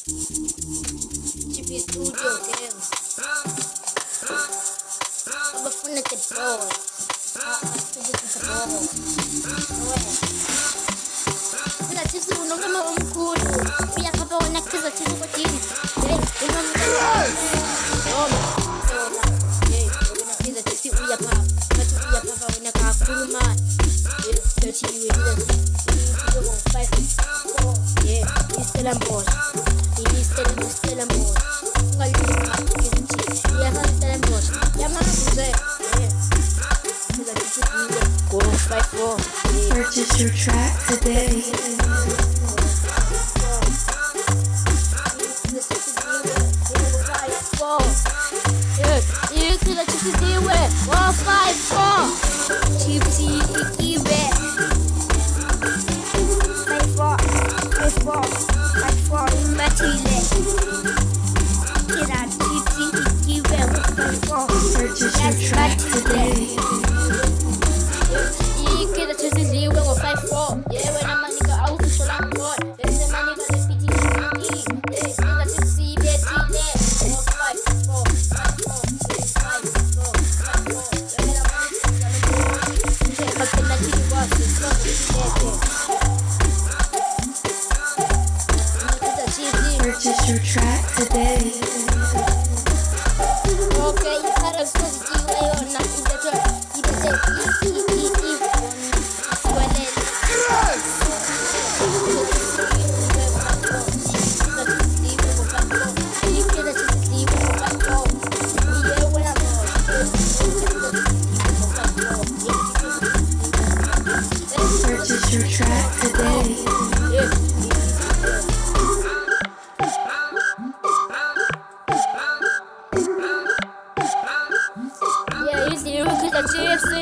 GP Studio Games. Abafuna the ball. Sila chips unongama omkhulu. Uyakhapha wena kucheza chips kodini. Wena chips uyapha. Bathi uyapha wena kakhuluma. Search you Stella Moss. Stella Moss. Ungalima ngithi uyafana Stella Moss. Yamaze. Go 5-4. Purchase your track today. You could have just do it. 1-5-4. Gypsy ikaizer. 5-4. Matile. Kira gypsy ikaizer. 5-4. Purchase your track today. You could have just do it. 5-4. Yeah, when I'm money go out to show I'm good. There's a money go to PT. There's a gypsy bet in there. 5-4. Purchase your track today. Okay, you gotta go to idliwe or not. Purchase your track today. Yeah, you see, look at the GFC.